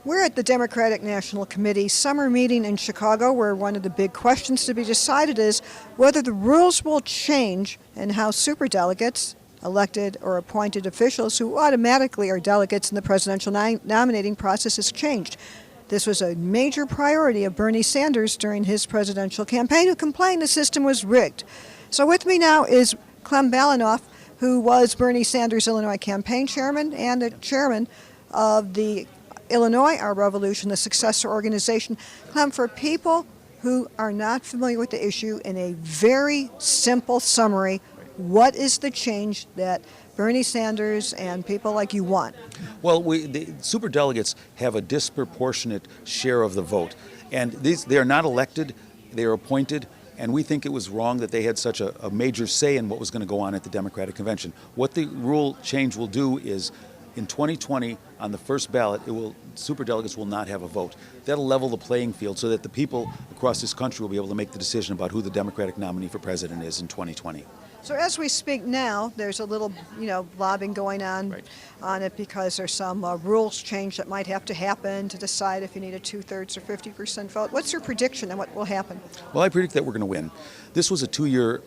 We're at the Democratic National Committee summer meeting in Chicago, where one of the big questions to be decided is whether the rules will change and how superdelegates, elected or appointed officials who automatically are delegates in the presidential nominating process, is changed. This was a major priority of Bernie Sanders during his presidential campaign, who complained the system was rigged. So with me now is Clem Balanoff, who was Bernie Sanders' Illinois campaign chairman and the chairman of the Illinois Our Revolution, the successor organization. Clem, for people who are not familiar with the issue, in a very simple summary, what is the change that Bernie Sanders and people like you want? Well, the superdelegates have a disproportionate share of the vote, and they are not elected, they are appointed, and we think it was wrong that they had such a major say in what was going to go on at the Democratic Convention. What the rule change will do is, in 2020, on the first ballot, superdelegates will not have a vote. That'll level the playing field so that the people across this country will be able to make the decision about who the Democratic nominee for president is in 2020. So as we speak now, there's a little, lobbying going on on it because there's some rules change that might have to happen to decide if you need a 2/3 or 50% vote. What's your prediction and what will happen? Well, I predict that we're going to win. This was a 2-year.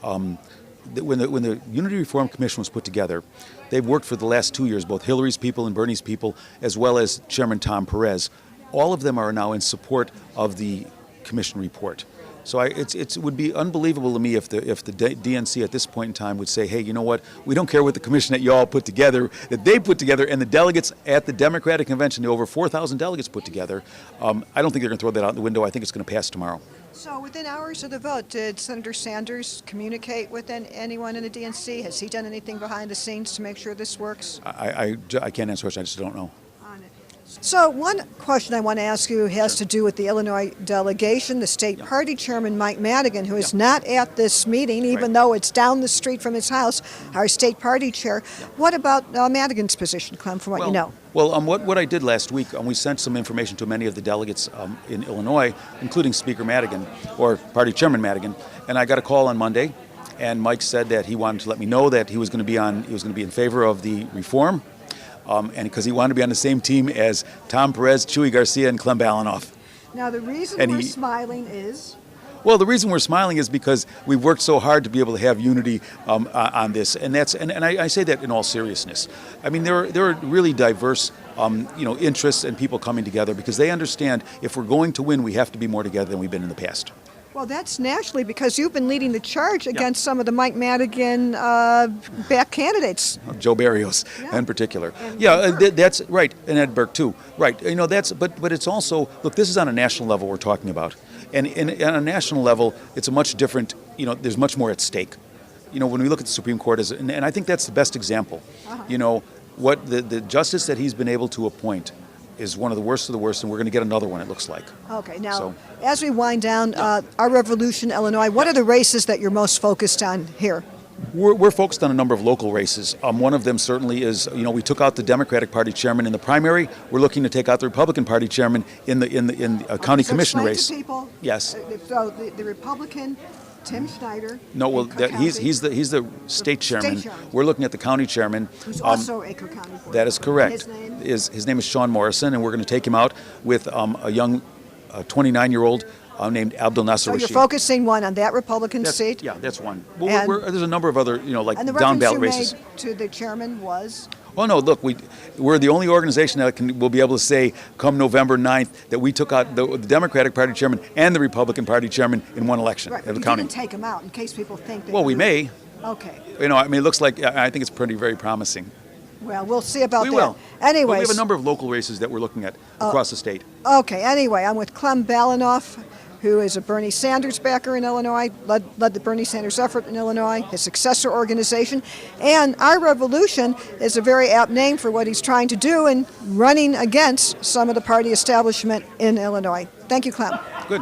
When the Unity Reform Commission was put together, they've worked for the last 2 years, both Hillary's people and Bernie's people, as well as Chairman Tom Perez. All of them are now in support of the commission report. So it would be unbelievable to me if the DNC at this point in time would say, hey, you know what, we don't care what the commission that you all put together, that they put together, and the delegates at the Democratic Convention, the over 4,000 delegates put together, I don't think they're going to throw that out the window. I think it's going to pass tomorrow. So within hours of the vote, did Senator Sanders communicate with anyone in the DNC? Has he done anything behind the scenes to make sure this works? I can't answer the question. I just don't know. So one question I want to ask you has to do with the Illinois delegation, the state party chairman, Mike Madigan, who is not at this meeting, even though it's down the street from his house, our state party chair. What about Madigan's position, Clem, from what you know? Well, what I did last week, we sent some information to many of the delegates in Illinois, including Speaker Madigan, or Party Chairman Madigan, and I got a call on Monday, and Mike said that he wanted to let me know that he was going to be in favor of the reform, and because he wanted to be on the same team as Tom Perez, Chuy Garcia, and Clem Balanoff. Now, the reason we're smiling is? Well, the reason we're smiling is because we've worked so hard to be able to have unity on this, and I say that in all seriousness. I mean, there are really diverse interests and people coming together because they understand if we're going to win, we have to be more together than we've been in the past. Well, that's naturally because you've been leading the charge against some of the Mike Madigan back candidates. Joe Barrios in particular. That's right, and Ed Burke too. Right, but it's also, look, this is on a national level we're talking about. And on a national level, it's a much different, there's much more at stake. When we look at the Supreme Court, and I think that's the best example. What the justice that he's been able to appoint is one of the worst, and we're going to get another one, it looks like. Okay, now, as we wind down, Our Revolution, Illinois, what are the races that you're most focused on here? We're focused on a number of local races. One of them certainly is, we took out the Democratic Party chairman in the primary. We're looking to take out the Republican Party chairman in the county commission race. To people, yes. So the Republican, Tim Schneider. No, well, he's the state chairman. We're looking at the county chairman, who's also a Cook County board. That is correct. His name is Sean Morrison, and we're going to take him out with a young 29-year-old named Abdel Nasser Rashid. So you're focusing on that Republican seat? Yeah, that's one. Well, there's a number of other, down ballot races. And the reference you made to the chairman was? Oh, no, look, we're the only organization that will be able to say come November 9th that we took out the Democratic Party chairman and the Republican Party chairman in one election. Right, but you didn't take them out in case people think that. Well, we may. Okay. It looks like, I think it's very promising. Well, we'll see about that. We will. Anyways. But we have a number of local races that we're looking at across the state. Okay, anyway, I'm with Clem Balanoff, who is a Bernie Sanders backer in Illinois, led the Bernie Sanders effort in Illinois, his successor organization. And Our Revolution is a very apt name for what he's trying to do in running against some of the party establishment in Illinois. Thank you, Clem. Good.